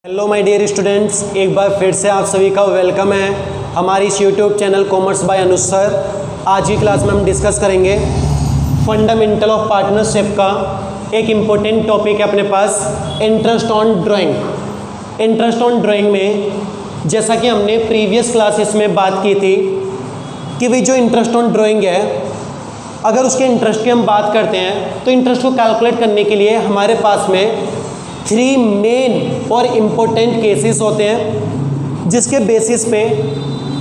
Hello my dear students, एक बार फिर से आप सभी का वेलकम है हमारी इस YouTube channel commerce by Anuj sir. आज की क्लास में हम डिस्कस करेंगे फंडामेंटल ऑफ पार्टनरशिप का एक इम्पोर्टेंट टॉपिक है अपने पास, interest on drawing. Interest on drawing में जैसा कि हमने प्रीवियस क्लासेस में बात की थी कि भाई जो इंटरेस्ट ऑन ड्राइंग है, अगर उसके इंटरेस्ट की हम बात करते हैं तो इंटरेस्ट को कैलकुलेट करने के लिए हमारे पास में 3 मेन और इम्पोर्टेंट केसेस होते हैं, जिसके बेसिस पे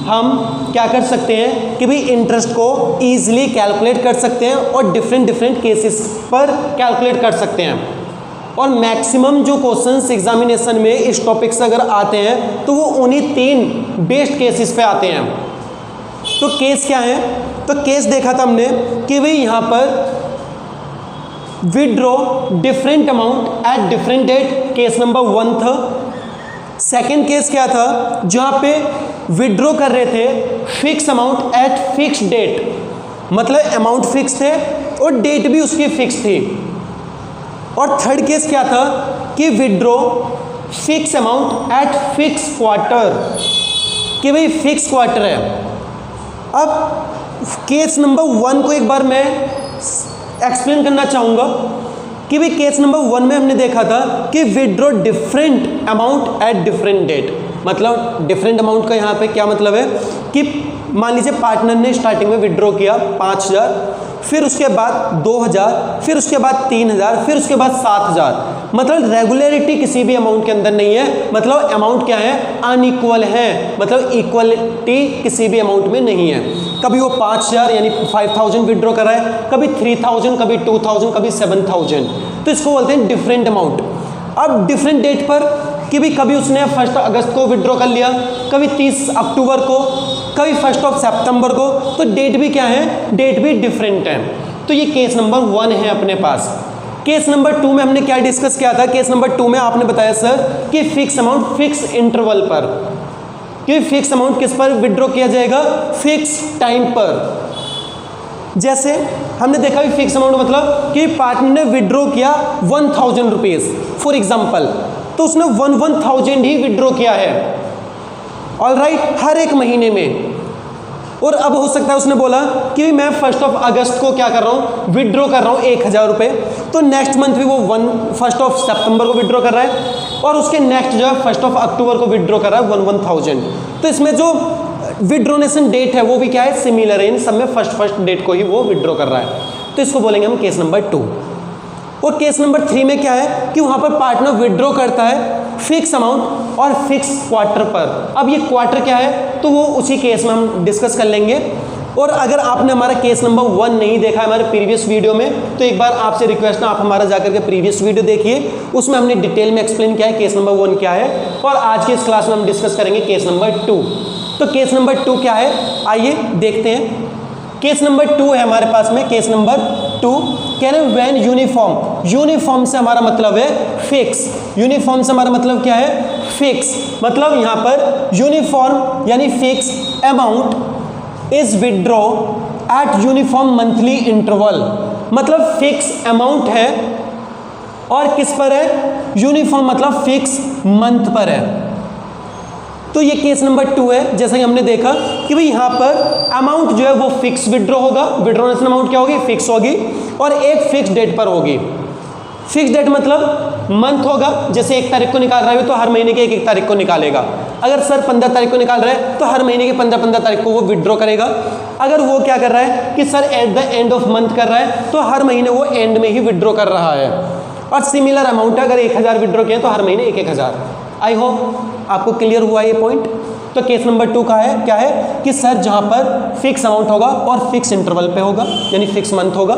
हम क्या कर सकते हैं कि भाई इंटरेस्ट को ईजिली कैलकुलेट कर सकते हैं और डिफरेंट केसेस पर कैलकुलेट कर सकते हैं। और मैक्सिमम जो क्वेश्चंस एग्जामिनेशन में इस टॉपिक से अगर आते हैं तो वो उन्हीं 3 बेस्ट केसेस पे आते हैं। तो केस क्या है? तो केस देखा था हमने कि भाई यहाँ पर withdraw different amount at different date, case number 1 था। सेकेंड केस क्या था? जहाँ पे विड्रॉ कर रहे थे fix amount at fix date, मतलब अमाउंट फिक्स थे और डेट भी उसकी फिक्स थी। और थर्ड केस क्या था कि withdraw fix amount at fix quarter, कि भाई फिक्स क्वार्टर है। अब केस नंबर 1 को एक बार मैं एक्सप्लेन करना चाहूँगा कि भाई केस नंबर 1 में हमने देखा था कि withdraw different amount at different date, मतलब डिफरेंट अमाउंट का यहाँ पे क्या मतलब है कि मान लीजिए पार्टनर ने स्टार्टिंग में विड्रॉ किया 5000, फिर उसके बाद 2000, फिर उसके बाद 3000, फिर उसके बाद 7000, मतलब रेगुलरिटी किसी भी अमाउंट के अंदर नहीं है, मतलब अमाउंट क्या है? अनइक्वल है, मतलब इक्वलिटी किसी भी अमाउंट में नहीं है। कभी वो 5000 यानी 5000 विड्रॉ कर रहा है, कभी 3000, कभी 2000, कभी 7000, तो इसको बोलते हैं डिफरेंट अमाउंट। अब डिफरेंट डेट पर कि भी कभी उसने 1 अगस्त को विड्रॉ कर लिया, कभी 30 अक्टूबर को, कभी 1 सितंबर को, तो डेट भी क्या है? डेट भी डिफरेंट है। तो ये केस नंबर 1 है अपने पास। केस नंबर 2 में हमने क्या डिस्कस किया था? केस नंबर 2 में आपने बताया सर कि फिक्स अमाउंट फिक्स इंटरवल पर, कि फिक्स अमाउंट किस पर विड्रॉ किया जाएगा? फिक्स टाइम पर। जैसे हमने देखा भी फिक्स अमाउंट मतलब कि पार्टनर ने विड्रॉ किया 1000 रुपीज़ फॉर एग्जाम्पल, तो उसने 1000 ही विड्रॉ किया है, ऑलराइट, हर एक महीने में। और अब हो सकता है उसने बोला कि मैं 1 अगस्त को क्या कर रहा हूँ? विड्रॉ कर रहा हूँ 1000 रुपये, तो नेक्स्ट मंथ भी वो 1 सितंबर को विड्रॉ कर रहा है, और उसके नेक्स्ट जो है 1 अक्टूबर को विड्रॉ कर रहा है 1000। तो इसमें जो विड्रोनेशन डेट है वो भी क्या है? सिमिलर है, इन सब में फर्स्ट डेट को ही वो विड्रॉ कर रहा है। तो इसको बोलेंगे हम केस नंबर 2। और केस नंबर 3 में क्या है कि वहाँ पर पार्टनर विड्रॉ करता है फिक्स अमाउंट और फिक्स क्वार्टर पर। अब ये क्वार्टर क्या है तो वो उसी केस में हम डिस्कस कर लेंगे। और अगर आपने हमारा केस नंबर 1 नहीं देखा है हमारे प्रीवियस वीडियो में, तो एक बार आपसे रिक्वेस्ट है आप हमारा जाकर के प्रीवियस वीडियो देखिए, उसमें हमने डिटेल में एक्सप्लेन किया है केस नंबर 1 क्या है। और आज की इस क्लास में हम डिस्कस करेंगे केस नंबर 2। तो केस नंबर 2 क्या है, आइए देखते हैं। केस नंबर 2 है हमारे पास में। केस नंबर 2 कह रहे हैं व्हेन यूनिफॉर्म, यूनिफॉर्म से हमारा मतलब है फिक्स, यूनिफॉर्म से हमारा मतलब क्या है? फिक्स, मतलब यहाँ पर यूनिफॉर्म यानी fix amount is withdraw eight uniform monthly interval, मतलब फिक्स अमाउंट है और किस पर है? यूनिफॉर्म मतलब फिक्स मंथ पर है। तो ये केस नंबर 2 है। जैसा कि हमने देखा कि भाई यहाँ पर अमाउंट जो है वो फिक्स विड्रॉ होगा, विड्रॉनेशन अमाउंट क्या होगी? फिक्स होगी, और एक फिक्स डेट पर होगी। फिक्स डेट मतलब मंथ होगा, जैसे 1 तारीख को निकाल रहा है तो हर महीने के 1 तारीख को निकालेगा। अगर सर 15 तारीख को निकाल रहा है तो हर महीने के 15 तारीख को वो विड्रॉ करेगा। अगर वो क्या कर रहा है कि sir at the end of month कर रहा है तो हर महीने वो एंड में ही विड्रॉ कर रहा है। और सिमिलर अमाउंट है, अगर 1000 विड्रॉ किया तो हर महीने 1000। आई होप आपको क्लियर हुआ ये पॉइंट। तो केस नंबर 2 का है क्या है कि सर जहाँ पर फिक्स अमाउंट होगा और फिक्स इंटरवल पे होगा, यानी फिक्स मंथ होगा।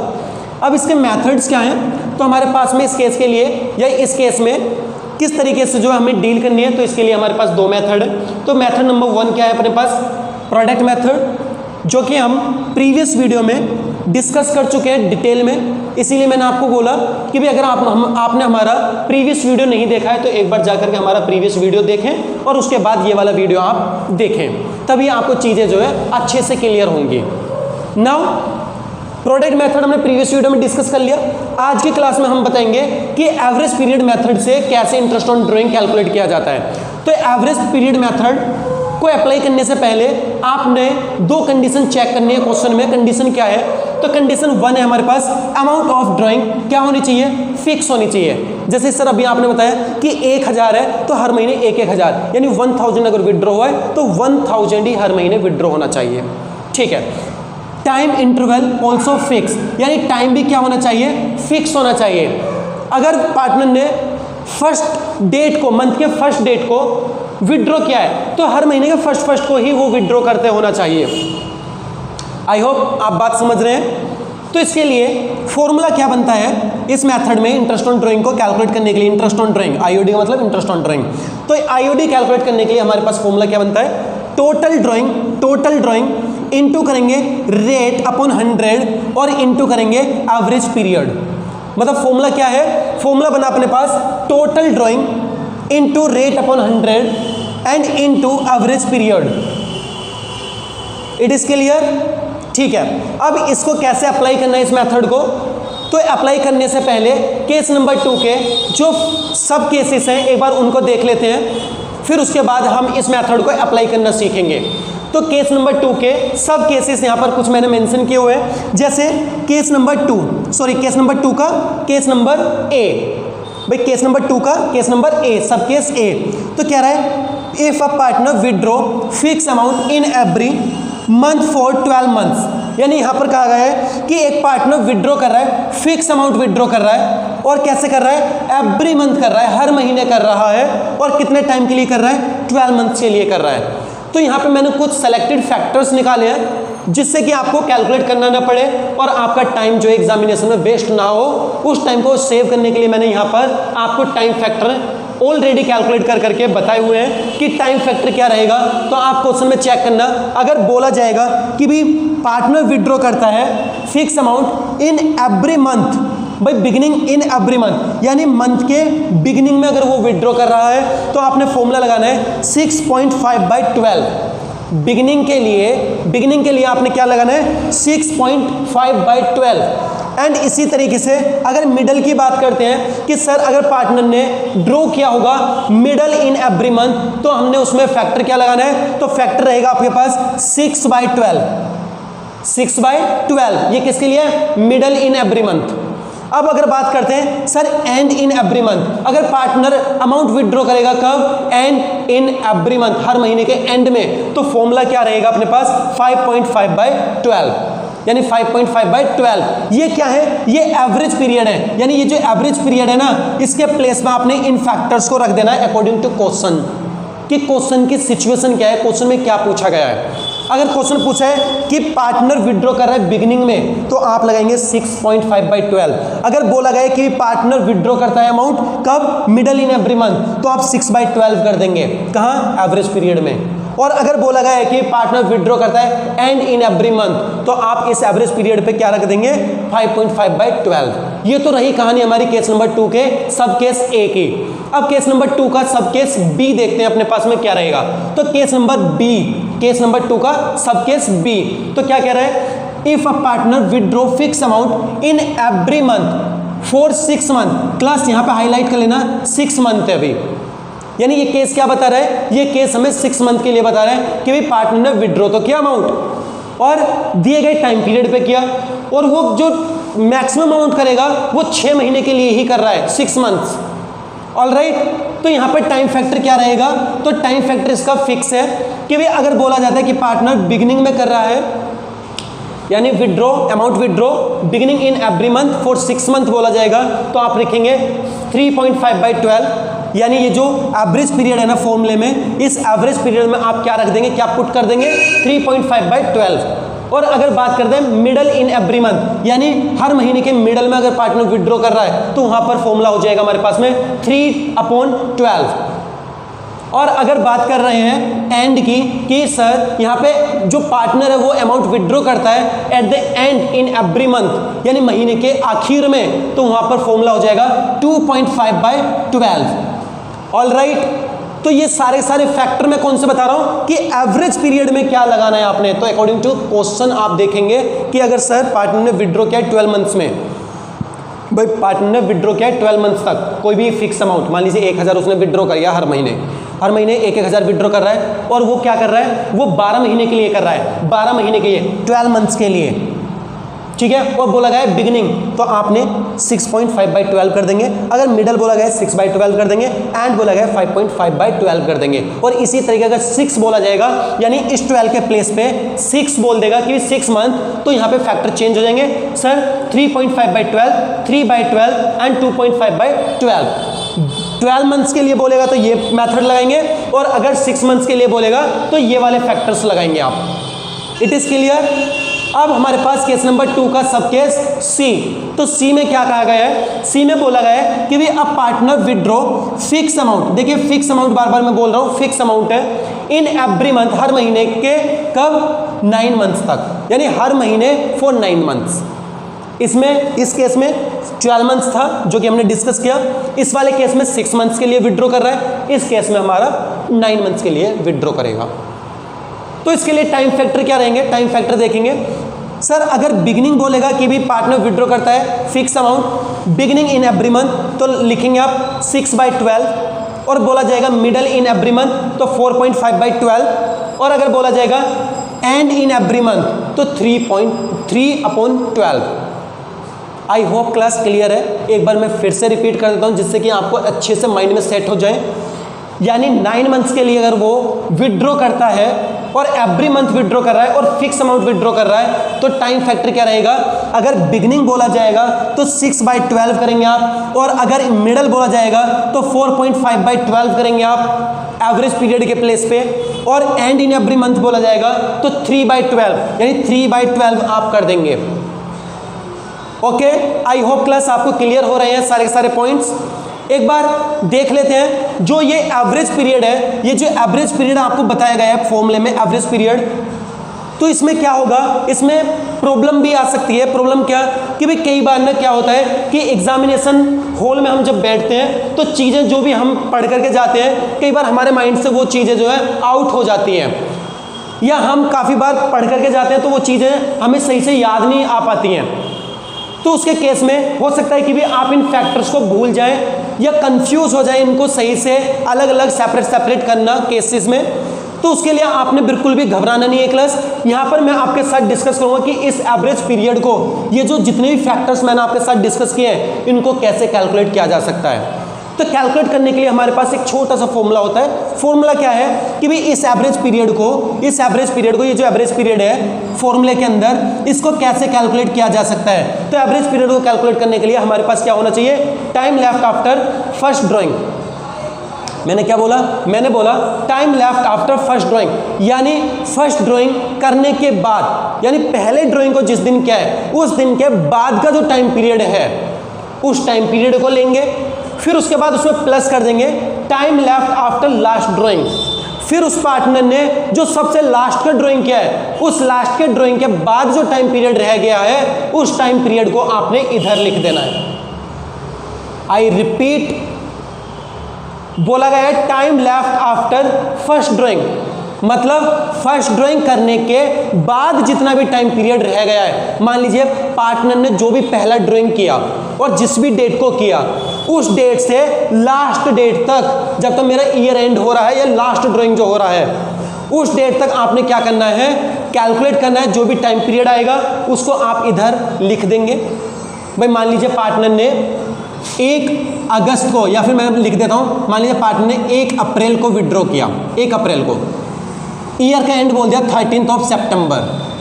अब इसके मेथड्स क्या हैं? तो हमारे पास में इस केस के लिए या इस केस में किस तरीके से जो हमें डील करनी है, तो इसके लिए हमारे पास 2 मेथड है। तो मेथड नंबर 1 क्या है अपने पास? प्रोडक्ट मेथड, जो कि हम प्रीवियस वीडियो में डिस्कस कर चुके हैं डिटेल में, इसीलिए मैंने आपको बोला कि भाई अगर आपने हमारा प्रीवियस वीडियो नहीं देखा है तो एक बार जाकर के हमारा प्रीवियस वीडियो देखें और उसके बाद ये वाला वीडियो आप देखें, तभी आपको चीज़ें जो है अच्छे से क्लियर होंगी। नाउ प्रोडक्ट मेथड हमने प्रीवियस वीडियो में डिस्कस कर लिया। आज की क्लास में हम बताएंगे कि एवरेज पीरियड मेथड से कैसे इंटरेस्ट ऑन ड्राइंग कैलकुलेट किया जाता है। तो एवरेज पीरियड मेथड को अप्लाई करने से पहले आपने दो कंडीशन चेक करनी है क्वेश्चन में। कंडीशन क्या है? तो कंडीशन 1 है हमारे पास, अमाउंट ऑफ ड्राइंग क्या होनी चाहिए? फिक्स होनी चाहिए। जैसे सर अभी आपने बताया कि 1000 है तो हर महीने 1000 यानी 1000 अगर विड्रॉ हुआ है तो 1000 ही हर महीने विड्रॉ होना चाहिए। ठीक है। टाइम इंटरवल ऑल्सो फिक्स, यानी टाइम भी क्या होना चाहिए? फिक्स होना चाहिए। अगर पार्टनर ने फर्स्ट डेट को, मंथ के फर्स्ट डेट को विड्रॉ किया है तो हर महीने के फर्स्ट को ही वो विड्रॉ करते होना चाहिए। आई होप आप बात समझ रहे हैं। तो इसके लिए फॉर्मूला क्या बनता है इस मेथड में इंटरेस्ट ऑन ड्राइंग को कैलकुलेट करने के लिए? इंटरेस्ट ऑन ड्राइंग, आईओडी का मतलब इंटरेस्ट ऑन ड्राइंग। तो आईओडी कैलकुलेट करने के लिए हमारे पास फॉर्मूला क्या बनता है? टोटल ड्राइंग इनटू करेंगे रेट अपॉन 100 और इनटू करेंगे एवरेज पीरियड। मतलब फॉर्मूला क्या है? फॉर्मूला बना अपने पास total drawing into rate upon 100 and into average period. It is clear? ठीक है। अब इसको कैसे अप्लाई करना है इस मेथड को? तो अप्लाई करने से पहले केस नंबर 2 के जो सब केसेस हैं एक बार उनको देख लेते हैं, फिर उसके बाद हम इस मेथड को अप्लाई करना सीखेंगे। तो केस नंबर 2 के सब केसेस यहाँ पर कुछ मैंने मेंशन किए हुए हैं। जैसे केस नंबर 2 का केस नंबर ए, भाई केस नंबर 2 का केस नंबर ए, सब केस ए। तो कह रहा है if a partner withdraw fix amount in every month for 12 months, यानी यहाँ पर कहा गया है कि एक पार्टनर विड्रॉ कर रहा है, फिक्स अमाउंट विड्रॉ कर रहा है और कैसे कर रहा है? एवरी मंथ कर रहा है, हर महीने कर रहा है। और कितने टाइम के लिए कर रहा है? 12 मंथ के लिए कर रहा है। तो यहाँ पे मैंने कुछ सेलेक्टेड फैक्टर्स निकाले हैं जिससे कि आपको कैलकुलेट करना ना पड़े और आपका टाइम जो एग्जामिनेशन में वेस्ट ना हो। उस टाइम को सेव करने के लिए मैंने यहाँ पर आपको टाइम फैक्टर ऑलरेडी कैलकुलेट करके बताए हुए हैं कि टाइम फैक्टर क्या रहेगा। तो आप क्वेश्चन में चेक करना, अगर बोला जाएगा कि भी पार्टनर विड्रॉ करता है fix amount in every month, भाई बिगिनिंग इन एवरी मंथ, यानी मंथ के बिगिनिंग में अगर वो विड्रॉ कर रहा है तो आपने फॉर्मूला लगाना है 6.5/12। बिगिनिंग के लिए आपने क्या लगाना है? 6.5/12। एंड इसी तरीके से अगर मिडल की बात करते हैं कि सर अगर पार्टनर ने ड्रॉ किया होगा मिडल इन एवरी मंथ तो हमने उसमें फैक्टर क्या लगाना है? तो फैक्टर रहेगा आपके पास 6/12। ये किसके लिए? Middle in every month. अब अगर बात करते हैं sir and in every month, अगर पार्टनर अमाउंट विड्रॉ करेगा कब? एंड इन एवरी मंथ, हर महीने के एंड में। तो फॉर्मूला क्या रहेगा अपने पास? 5.5/12, यानी 5.5/12। ये क्या है? ये एवरेज पीरियड है, यानी ये जो एवरेज पीरियड है ना, इसके प्लेस में आपने इन फैक्टर्स को रख देना है अकॉर्डिंग टू क्वेश्चन, कि क्वेश्चन की सिचुएशन क्या है, क्वेश्चन में क्या पूछा गया है। अगर क्वेश्चन पूछा है कि पार्टनर विड्रॉ कर रहा है बिगिनिंग में तो आप लगाएंगे 6.5/12। अगर बोला गया कि पार्टनर विड्रॉ करता है अमाउंट कब? मिडल इन एवरी मंथ, तो आप 6/12 कर देंगे। कहाँ? एवरेज पीरियड में। और अगर बोला गया है कि पार्टनर विड्रॉ करता है एंड इन एवरी मंथ तो आप इस एवरेज पीरियड पे क्या रख देंगे? 5.5/12। ये तो रही कहानी हमारी केस नंबर 2 के सब केस ए की। अब केस नंबर 2 का सब केस बी देखते हैं अपने पास में क्या रहेगा। तो केस नंबर 2 का सब केस बी, तो क्या कह रहा है? If a partner withdraw fix amount in every month for 6 month. Class यहाँ पे हाईलाइट कर लेना, 6 मंथ है अभी, यानी ये केस क्या बता रहा है? ये केस हमें 6 मंथ के लिए बता रहा है कि भाई पार्टनर ने विड्रॉ तो किया अमाउंट और दिए गए टाइम पीरियड पे किया, और वो जो मैक्सिमम अमाउंट करेगा वो 6 महीने के लिए ही कर रहा है, 6 मंथ्स। ऑलराइट, तो यहाँ पर टाइम फैक्टर क्या रहेगा? तो टाइम फैक्टर इसका फिक्स है कि भाई अगर बोला जाता है कि पार्टनर बिगिनिंग में कर रहा है, यानी amount withdraw beginning in every month for 6 month बोला जाएगा, तो आप लिखेंगे 3.5/12, यानी ये जो एवरेज पीरियड है ना फॉर्मूले में, इस एवरेज पीरियड में आप क्या रख देंगे? क्या पुट कर देंगे? 3.5/12। और अगर बात करते हैं मिडल इन एवरी मंथ, यानी हर महीने के मिडल में अगर पार्टनर विड्रॉ कर रहा है तो वहां पर फॉर्मूला हो जाएगा हमारे पास में 3/12। और अगर बात कर रहे हैं एंड की कि सर यहाँ पे जो पार्टनर है वो अमाउंट विड्रॉ करता है at the and in every month, यानी महीने के आखिर में, तो वहां पर फॉर्मूला हो जाएगा 2.5/12। ऑलराइट, तो ये सारे सारे फैक्टर मैं कौन से बता रहा हूं कि एवरेज पीरियड में क्या लगाना है आपने। तो अकॉर्डिंग टू क्वेश्चन आप देखेंगे कि अगर सर पार्टनर ने विड्रॉ किया 12 मंथ्स में, भाई पार्टनर ने विड्रॉ किया 12 मंथ्स तक कोई भी फिक्स अमाउंट, मान लीजिए 1000 उसने विड्रॉ कर लिया हर महीने 1,000 विड्रॉ कर रहा है, और वो क्या कर रहा है, वो 12 महीने के लिए कर रहा है, 12 महीने के लिए, 12 मंथ्स के लिए, ठीक है। और बोला गया है बिगिनिंग, तो आपने 6.5/12 कर देंगे, अगर मिडल बोला गया है 6/12 कर देंगे, एंड बोला गया है 5.5/12 कर देंगे। और इसी तरीके अगर 6 बोला जाएगा, यानी इस 12 के प्लेस पे 6 बोल देगा कि 6 मंथ, तो यहाँ पे फैक्टर चेंज हो जाएंगे सर, 3.5/12, 3/12 एंड 2.5/12। 12 मंथ्स के लिए बोलेगा तो ये मेथड लगाएंगे, और अगर 6 मंथ्स के लिए बोलेगा तो ये वाले फैक्टर्स लगाएंगे आप। It is clear. अब हमारे पास केस नंबर 2 का सब केस सी। तो सी में क्या कहा गया है, सी में बोला गया है कि भी अब पार्टनर विड्रॉ फिक्स अमाउंट, देखिए फिक्स अमाउंट बार बार मैं बोल रहा हूं, फिक्स अमाउंट है इन एवरी मंथ, हर महीने के, कब, 9 मंथ्स तक, यानी हर महीने फॉर 9 मंथ्स। इसमें इस केस में 12 मंथ्स था जो कि हमने डिस्कस किया, इस वाले केस में 6 मंथ्स के लिए विड्रॉ कर रहा है, इस केस में हमारा 9 मंथ्स के लिए विड्रॉ करेगा। तो इसके लिए टाइम फैक्टर क्या रहेंगे, टाइम फैक्टर देखेंगे सर। अगर बिगिनिंग बोलेगा कि भी पार्टनर विड्रॉ करता है fix amount beginning in every month, तो लिखेंगे आप 6/12, और बोला जाएगा मिडल इन एवरी मंथ तो 4.5/12, और अगर बोला जाएगा एंड इन एवरी मंथ तो 3.3/12। आई होप क्लास क्लियर है। एक बार मैं फिर से रिपीट कर देता हूं जिससे कि आपको अच्छे से माइंड में सेट हो जाए। यानी 9 मंथ्स के लिए अगर वो विड्रॉ करता है और एवरी मंथ विड्रॉ कर रहा है और फिक्स अमाउंट विड्रॉ कर रहा है, तो टाइम फैक्टर क्या रहेगा, अगर बिगिनिंग बोला जाएगा तो 6/12 करेंगे आप, और अगर मिडल बोला जाएगा तो 4.5/12 करेंगे आप एवरेज पीरियड के प्लेस पे, और एंड इन एवरी मंथ बोला जाएगा तो 3/12, यानी 3/12 आप कर देंगे। ओके, आई होप क्लास आपको क्लियर हो रहे हैं सारे के सारे पॉइंट्स। एक बार देख लेते हैं जो ये एवरेज पीरियड है, ये जो एवरेज पीरियड आपको बताया गया है फॉर्मूले में एवरेज पीरियड, तो इसमें क्या होगा, इसमें प्रॉब्लम भी आ सकती है। प्रॉब्लम क्या कि भाई कई बार ना क्या होता है कि एग्जामिनेशन हॉल में हम जब बैठते हैं तो चीज़ें जो भी हम पढ़ करके जाते हैं, कई बार हमारे माइंड से वो चीज़ें जो है आउट हो जाती हैं, या हम काफ़ी बार पढ़ करके जाते हैं तो वो चीज़ें हमें सही से याद नहीं आ पाती हैं। तो उसके केस में हो सकता है कि भी आप इन फैक्टर्स को भूल जाएं या कंफ्यूज हो जाए, इनको सही से अलग अलग सेपरेट करना केसेस में। तो उसके लिए आपने बिल्कुल भी घबराना नहीं है क्लास। यहाँ पर मैं आपके साथ डिस्कस करूँगा कि इस एवरेज पीरियड को, ये जो जितने भी फैक्टर्स मैंने आपके साथ डिस्कस किए हैं, इनको कैसे कैलकुलेट किया जा सकता है। तो कैलकुलेट करने के लिए हमारे पास एक छोटा सा फॉर्मूला होता है। फॉर्मूला क्या है कि भाई इस एवरेज पीरियड को ये जो एवरेज पीरियड है फॉर्मूले के अंदर, इसको कैसे कैलकुलेट किया जा सकता है। तो एवरेज पीरियड को कैलकुलेट करने के लिए हमारे पास क्या होना चाहिए, time left after first drawing. मैंने क्या बोला, मैंने बोला time left after first drawing, यानी फर्स्ट ड्राइंग करने के बाद, यानी पहले ड्राइंग को जिस दिन क्या है उस दिन के बाद का जो टाइम पीरियड है, उस टाइम पीरियड को लेंगे, फिर उसके बाद उसमें प्लस कर देंगे time left after last drawing. फिर उस पार्टनर ने जो सबसे लास्ट का ड्राइंग किया है, उस लास्ट के ड्राइंग के बाद जो टाइम पीरियड रह गया है, उस टाइम पीरियड को आपने इधर लिख देना है। आई रिपीट, बोला गया है time left after first drawing, मतलब फर्स्ट ड्राइंग करने के बाद जितना भी टाइम पीरियड रह गया है। मान लीजिए पार्टनर ने जो भी पहला ड्राइंग किया और जिस भी डेट को किया, उस डेट से लास्ट डेट तक, जब तक मेरा ईयर एंड हो रहा है या लास्ट ड्राइंग जो हो रहा है, उस डेट तक आपने क्या करना है, कैलकुलेट करना है। जो भी टाइम पीरियड आएगा उसको आप इधर लिख देंगे। भाई मान लीजिए पार्टनर ने 1 अगस्त को, या फिर मैं लिख देता हूं, मान लीजिए पार्टनर ने 1 अप्रैल को विड्रॉ किया, 1 अप्रैल को, ईयर का एंड बोल दिया 13 सितंबर।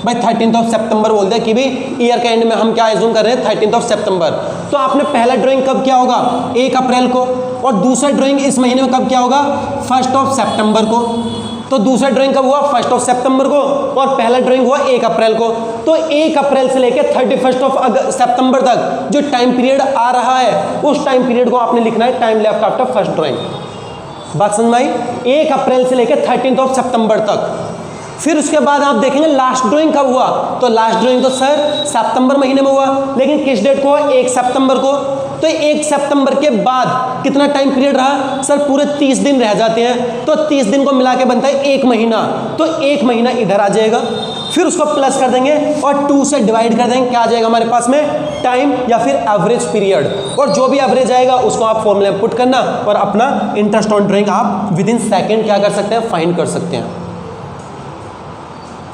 भाई 13 सितंबर बोल दिया कि भी ईयर का एंड में हम क्या एज्यूम कर रहे हैं, 13 सितंबर। तो आपने पहला ड्राइंग कब किया होगा, 1 अप्रैल को, और दूसरा ड्राइंग इस महीने में कब किया होगा, 1 सितंबर को। तो दूसरा ड्राइंग कब हुआ, 1 सितंबर को, और पहला ड्राइंग हुआ 1 अप्रैल को। तो 1 अप्रैल से लेकर 31 सितंबर तक जो टाइम पीरियड आ रहा है, उस टाइम पीरियड को आपने लिखना है time left after first drawing. बात समझ में आई, 1 अप्रैल से लेकर 13 सितंबर तक। फिर उसके बाद आप देखेंगे लास्ट ड्राइंग कब हुआ, तो लास्ट ड्राइंग तो सर सितंबर महीने में हुआ, लेकिन किस डेट को हुआ, 1 सितंबर को। तो 1 सितंबर के बाद कितना टाइम पीरियड रहा सर? पूरे 30 दिन रह जाते हैं, तो 30 दिन को मिला के बनता है 1 महीना, तो 1 महीना इधर आ जाएगा, फिर उसको प्लस कर देंगे और 2 से डिवाइड कर देंगे, क्या आ जाएगा हमारे पास में? टाइम या फिर एवरेज पीरियड। और जो भी एवरेज आएगा उसको आप फॉर्मूले में पुट करना और अपना इंटरेस्ट ऑन ड्राइंग आप विद इन सेकेंड क्या कर सकते हैं? फाइंड कर सकते हैं।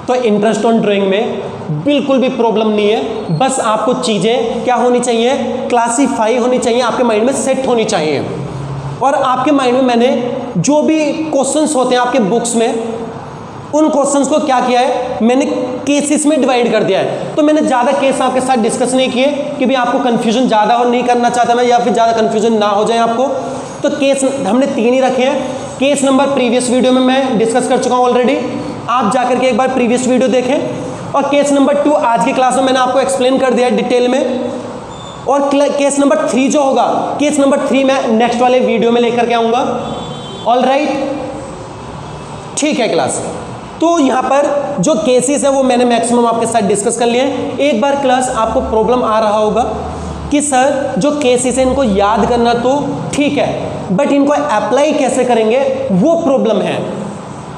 तो इंटरेस्ट ऑन ड्राइंग में बिल्कुल भी प्रॉब्लम नहीं है, बस आपको चीजें क्या होनी चाहिए? क्लासीफाई होनी चाहिए, आपके माइंड में सेट होनी चाहिए। और आपके माइंड में मैंने जो भी क्वेश्चंस होते हैं आपके बुक्स में, उन क्वेश्चंस को क्या किया है? मैंने केसेस में डिवाइड कर दिया है। तो मैंने ज़्यादा केस आपके साथ डिस्कस नहीं किए कि भी आपको कंफ्यूजन ज़्यादा और नहीं करना चाहता मैं, या फिर ज़्यादा कंफ्यूजन ना हो जाए आपको। तो केस हमने 3 ही रखे हैं। केस नंबर प्रीवियस वीडियो में मैं डिस्कस कर चुका हूँ ऑलरेडी, आप जाकर के एक बार प्रीवियस वीडियो देखें। और केस नंबर 2 आज की क्लास में मैंने आपको एक्सप्लेन कर दिया है डिटेल में। और केस नंबर 3 जो होगा, केस नंबर 3 मैं नेक्स्ट वाले वीडियो में लेकर के आऊँगा। ऑलराइट, ठीक है क्लास। तो यहाँ पर जो केसेस है वो मैंने मैक्सिमम आपके साथ डिस्कस कर लिए हैं। एक बार क्लास आपको प्रॉब्लम आ रहा होगा कि सर जो केसेस है इनको याद करना तो ठीक है, बट इनको अप्लाई कैसे करेंगे वो प्रॉब्लम है।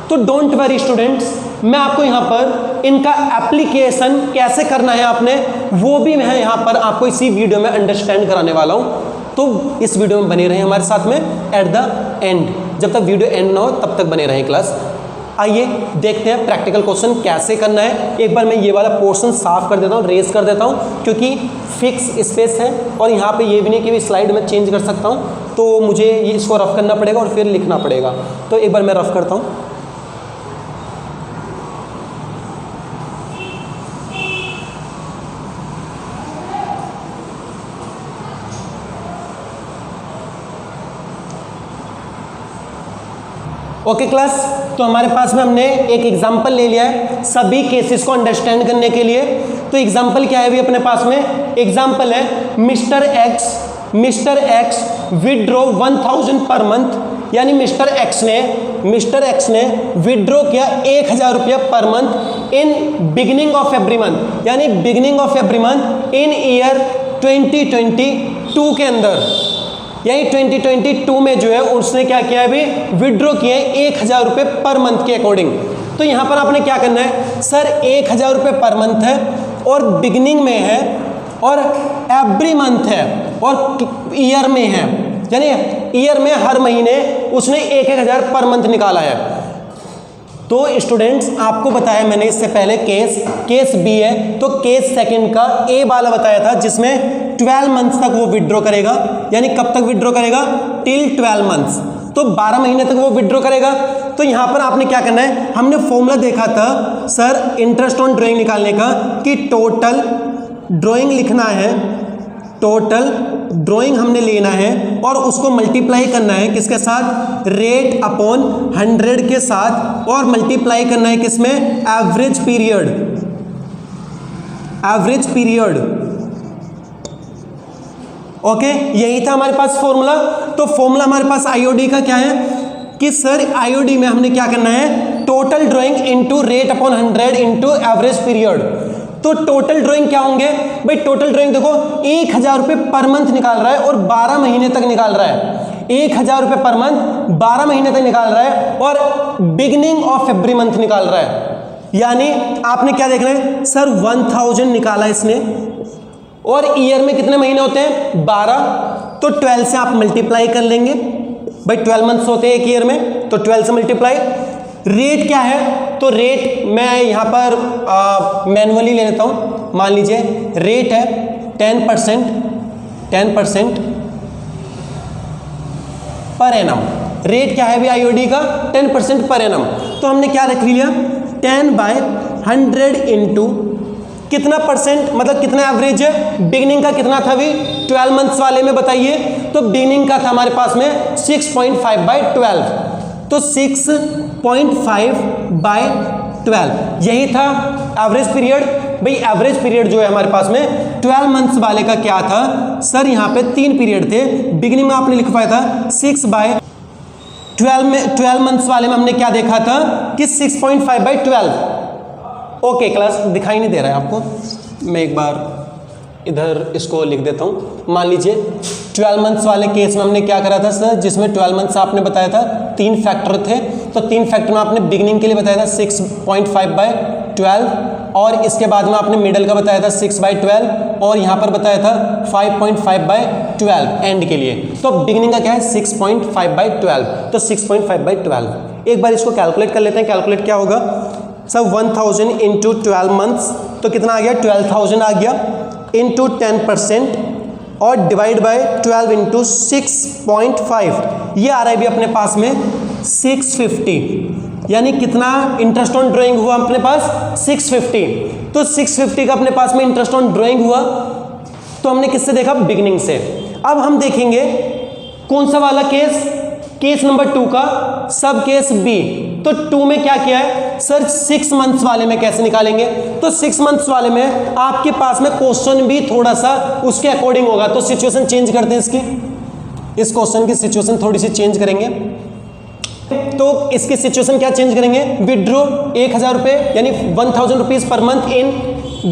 तो डोंट वरी स्टूडेंट्स, मैं आपको यहाँ पर इनका एप्लीकेशन कैसे करना है आपने, वो भी मैं यहाँ पर आपको इसी वीडियो में अंडरस्टैंड कराने वाला हूँ। तो इस वीडियो में बने रहें हमारे साथ में एट द एंड, जब तक वीडियो एंड ना हो तब तक बने रहें क्लास। आइए देखते हैं प्रैक्टिकल क्वेश्चन कैसे करना है। एक बार मैं ये वाला पोर्शन साफ कर देता हूँ, रेज कर देता हूँ, क्योंकि फिक्स स्पेस है और यहाँ पे ये भी नहीं कि भी स्लाइड में चेंज कर सकता हूँ, तो मुझे ये इसको रफ करना पड़ेगा और फिर लिखना पड़ेगा। तो एक बार मैं रफ करता हूँ। ओके क्लास, तो हमारे पास में हमने एक एग्जांपल ले लिया है सभी केसेस को अंडरस्टैंड करने के लिए। तो एग्जांपल क्या है भी अपने पास में? एग्जांपल है mister x withdraw 1000 per month, यानी मिस्टर एक्स ने विड्रॉ किया 1000 रुपया per month in beginning of every month, यानी beginning of every month in year 2022 के अंदर, यानी 2022 में जो है उसने क्या किया है अभी? विड्रॉ किए 1000 रुपये पर मंथ के अकॉर्डिंग। तो यहाँ पर आपने क्या करना है सर? 1000 रुपये पर मंथ है और बिगिनिंग में है और एवरी मंथ है और ईयर में है, यानी ईयर में हर महीने उसने 1000 पर मंथ निकाला है। तो स्टूडेंट्स आपको बताया मैंने इससे पहले केस बी है, तो केस सेकंड का ए वाला बताया था जिसमें 12 मंथ्स तक वो विड्रॉ करेगा, यानी कब तक विड्रॉ करेगा? टिल 12 मंथ्स, तो 12 महीने तक वो विड्रॉ करेगा। तो यहाँ पर आपने क्या करना है? हमने फॉर्मूला देखा था सर इंटरेस्ट ऑन ड्राइंग निकालने का कि टोटल ड्राइंग लिखना है, टोटल ड्राइंग हमने लेना है और उसको मल्टीप्लाई करना है किसके साथ? रेट अपॉन 100 के साथ, और मल्टीप्लाई करना है किसमें? Average period. ओके, यही था हमारे पास फॉर्मूला। तो फॉर्मूला हमारे पास आईओडी का क्या है कि सर आईओडी में हमने क्या करना है? Total drawing into rate upon 100 into average period. तो टोटल ड्राइंग क्या होंगे भाई? टोटल ड्राइंग देखो 1000 रुपये पर मंथ निकाल रहा है और 12 महीने तक निकाल रहा है। 1000 रुपये पर मंथ 12 महीने तक निकाल रहा है और बिगिनिंग ऑफ एवरी मंथ निकाल रहा है। यानी आपने क्या देखना है सर? 1000 निकाला इसने और ईयर में कितने महीने होते हैं? 12, तो 12 से आप मल्टीप्लाई कर लेंगे भाई, 12 मंथ्स होते हैं एक ईयर में, तो 12 से मल्टीप्लाई। रेट क्या है? तो रेट मैं यहाँ पर मैनुअली ले लेता हूँ। मान लीजिए रेट है 10% पर एनम। रेट क्या है भी आईओडी का? 10% पर एनम। तो हमने क्या रख लिया? 10/100 इंटू कितना परसेंट, मतलब कितना एवरेज है? बिगिनिंग का कितना था भी 12 मंथ्स वाले में बताइए? तो बिगिनिंग का था हमारे पास में 6.5/12, तो 6.5/12 यही था एवरेज पीरियड। भाई एवरेज पीरियड जो है हमारे पास में 12 मंथ्स वाले का क्या था सर? यहाँ पे 3 पीरियड थे। बिगिनिंग में आपने लिखवाया था 6/12 में, 12 मंथ्स वाले में हमने क्या देखा था कि 6.5/12। ओके क्लास, दिखाई नहीं दे रहा है आपको, मैं एक बार इधर इसको लिख देता हूँ। मान लीजिए 12 मंथ्स वाले केस में हमने क्या करा था सर, जिसमें 12 मंथ्स आपने बताया था 3 फैक्टर थे, तो 3 फैक्टर में आपने बिगिनिंग के लिए बताया था 6.5/12 और इसके बाद में आपने मिडल का बताया था 6/12 और यहाँ पर बताया था 5.5/12 एंड के लिए। तो बिगिनिंग का क्या है 6.5/12, तो 6.5/12। एक बार इसको कैलकुलेट कर लेते हैं। कैलकुलेट क्या होगा सर, 1000 इंटू 12 मंथ्स तो कितना आ गया 12,000 आ गया, इंटू 10% और डिवाइड बाय 12 इंटू 6.5, ये आ रहा है भी अपने पास में 650। यानी कितना इंटरेस्ट ऑन ड्राइंग हुआ अपने पास 650। तो 650 का अपने पास में इंटरेस्ट ऑन ड्राइंग हुआ, तो हमने किससे देखा बिगिनिंग से। अब हम देखेंगे कौन सा वाला केस, केस नंबर 2 का सब केस बी। तो 2 में क्या किया है सर, 6 मंथ्स वाले में कैसे निकालेंगे, तो 6 मंथ्स वाले में आपके पास में क्वेश्चन भी थोड़ा सा उसके अकॉर्डिंग होगा। तो सिचुएशन चेंज करते हैं इसकी, इस क्वेश्चन की सिचुएशन थोड़ी सी चेंज करेंगे। तो इसकी सिचुएशन क्या चेंज करेंगे, विड्रॉ 1000 रुपये यानी 1000 rupees per month in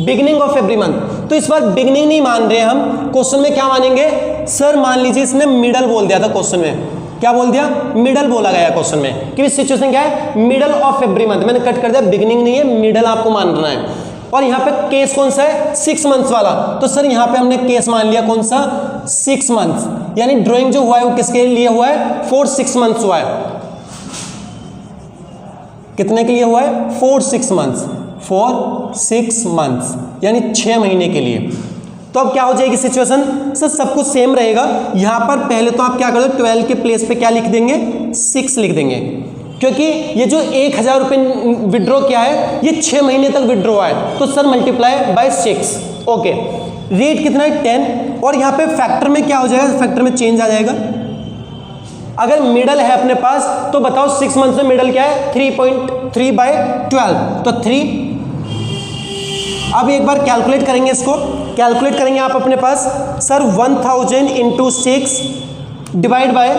beginning of every month. तो इस बार बिगिनिंग नहीं मान रहे हम, क्वेश्चन में क्या मानेंगे सर, मान लीजिए इसने मिडल बोल दिया था क्वेश्चन में, क्या बोल दिया मिडल बोला गया क्वेश्चन में कि सिचुएशन क्या है मिडल ऑफ एवरी मंथ। मैंने कट कर दिया, बिगिनिंग नहीं है मिडल आपको मानना है। और यहाँ पे केस कौन सा है 6 मंथ्स वाला, तो सर यहाँ पे हमने केस मान लिया कौन सा 6 मंथ्स, यानी ड्राइंग जो हुआ है वो किसके लिए हुआ है 4-6 मंथ्स हुआ है। कितने के लिए हुआ है 4-6 मंथ्स यानी 6 महीने के लिए। तो अब क्या हो जाएगी सिचुएशन सर, सब कुछ सेम रहेगा। यहां पर पहले तो आप क्या कर दो 12 के प्लेस पे क्या लिख देंगे 6 लिख देंगे, क्योंकि ये जो 1000 रुपये विड्रॉ किया है ये 6 महीने तक विड्रॉ हुआ है, तो sir multiply by 6। Okay, rate कितना है 10 और यहाँ पे फैक्टर में क्या हो जाएगा, फैक्टर में चेंज आ जाएगा। अगर मिडल है अपने पास तो बताओ 6 मंथ में मिडल क्या है 3.3/12, तो 3। अब एक बार कैलकुलेट करेंगे इसको, कैलकुलेट करेंगे आप अपने पास sir 1000 into 6 divide by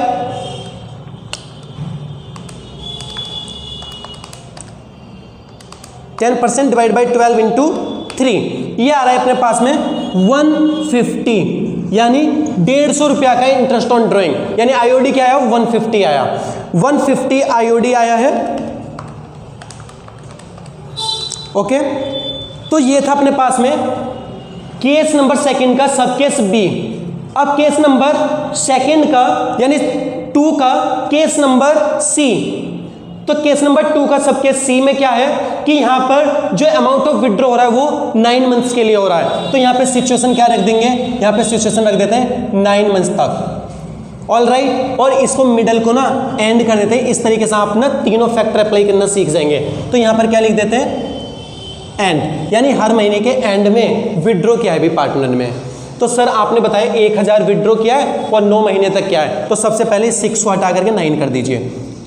10% divide by 12 into 3, ये आ रहा है अपने पास में 150 यानी 150 रुपया का इंटरेस्ट ऑन ड्राइंग, यानी आईओडी क्या आया 150 आया, 150 आईओडी आया है। ओके, तो ये था अपने पास में केस नंबर 2 का सब केस बी। अब केस नंबर 2 का यानी 2 का केस नंबर सी। तो केस नंबर 2 का सब केस सी में क्या है कि यहां पर जो अमाउंट ऑफ विड्रॉ हो रहा है वो 9 मंथ्स के लिए हो रहा है, तो यहां पे सिचुएशन क्या रख देंगे, यहां पे सिचुएशन रख देते हैं 9 मंथ्स तक। ऑल राइट, और इसको मिडल को ना एंड कर देते हैं। इस तरीके से आप ना तीनों फैक्टर अप्लाई करना सीख जाएंगे। तो यहां पर क्या लिख देते हैं एंड, यानी हर महीने के एंड में विड्रॉ किया है भी पार्टनर में। तो सर आपने बताया 1000 विड्रॉ किया है और 9 महीने तक क्या है, तो सबसे पहले 6 को हटा करके 9 कर दीजिए,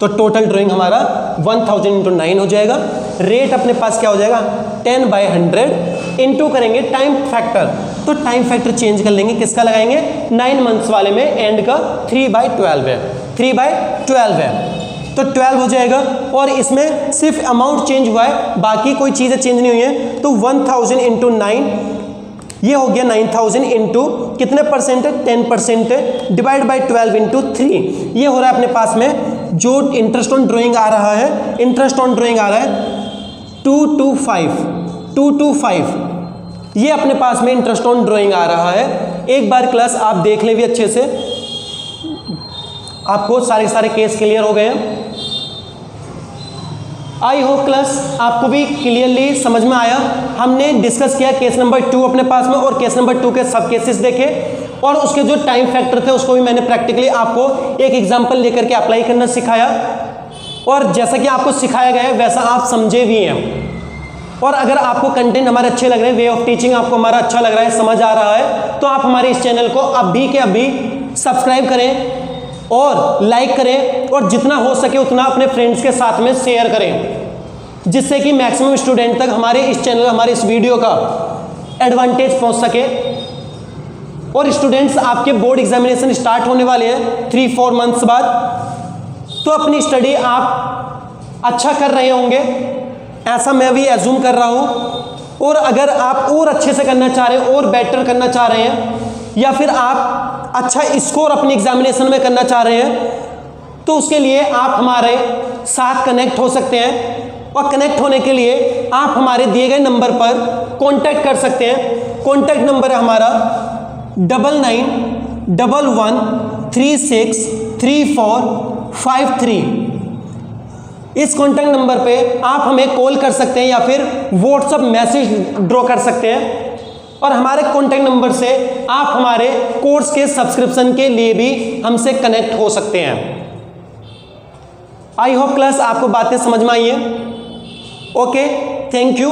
तो टोटल ड्राइंग हमारा 1000 इंटू 9 हो जाएगा। रेट अपने पास क्या हो जाएगा 10/100 इंटू करेंगे टाइम फैक्टर, तो टाइम फैक्टर चेंज कर लेंगे, किसका लगाएंगे 9 मंथ्स वाले में, एंड का 3/12 है, 3/12 है, तो 12 हो जाएगा। और इसमें सिर्फ अमाउंट चेंज हुआ है, बाकी कोई चीज़ें चेंज नहीं हुई है। तो 1000 इंटू 9 ये हो गया 9000 इंटू कितने परसेंट है 10% है, डिवाइड बाय 12 इंटू 3, ये हो रहा है अपने पास में जो इंटरेस्ट ऑन ड्राइंग आ रहा है, इंटरेस्ट ऑन ड्राइंग आ रहा है 225, ये अपने पास में इंटरेस्ट ऑन ड्राइंग आ रहा है। एक बार क्लास आप देख ले भी अच्छे से, आपको सारे केस क्लियर हो गए हैं। आई होप क्लास आपको भी क्लियरली समझ में आया। हमने डिस्कस किया केस नंबर 2 अपने पास में, और केस नंबर 2 के सब केसेस देखे, और उसके जो टाइम फैक्टर थे उसको भी मैंने प्रैक्टिकली आपको एक एग्जांपल लेकर के अप्लाई करना सिखाया, और जैसा कि आपको सिखाया गया है वैसा आप समझे भी हैं। और अगर आपको कंटेंट हमारे अच्छे लग रहे हैं, वे ऑफ टीचिंग आपको हमारा अच्छा लग रहा है, समझ आ रहा है, तो आप हमारे इस चैनल को अभी के अभी सब्सक्राइब करें और लाइक करें, और जितना हो सके उतना अपने फ्रेंड्स के साथ में शेयर करें, जिससे कि मैक्सिमम स्टूडेंट तक हमारे इस चैनल, हमारे इस वीडियो का एडवांटेज पहुंच सके। और स्टूडेंट्स आपके बोर्ड एग्जामिनेशन स्टार्ट होने वाले हैं 3-4 मंथ्स बाद, तो अपनी स्टडी आप अच्छा कर रहे होंगे, ऐसा मैं भी एज्यूम कर रहा हूं। और अगर आप और अच्छे से करना चाह रहे हैं और बेटर करना चाह रहे हैं, या फिर आप अच्छा स्कोर अपनी एग्जामिनेशन में करना चाह रहे हैं, तो उसके लिए आप हमारे साथ कनेक्ट हो सकते हैं। और कनेक्ट होने के लिए आप हमारे दिए गए नंबर पर कांटेक्ट कर सकते हैं। कांटेक्ट नंबर है हमारा 9911363453। इस कांटेक्ट नंबर पे आप हमें कॉल कर सकते हैं या फिर व्हाट्सएप मैसेज ड्रॉ कर सकते हैं। और हमारे कांटेक्ट नंबर से आप हमारे कोर्स के सब्सक्रिप्शन के लिए भी हमसे कनेक्ट हो सकते हैं। आई होप क्लास आपको बातें समझ में आई है। Okay, thank you.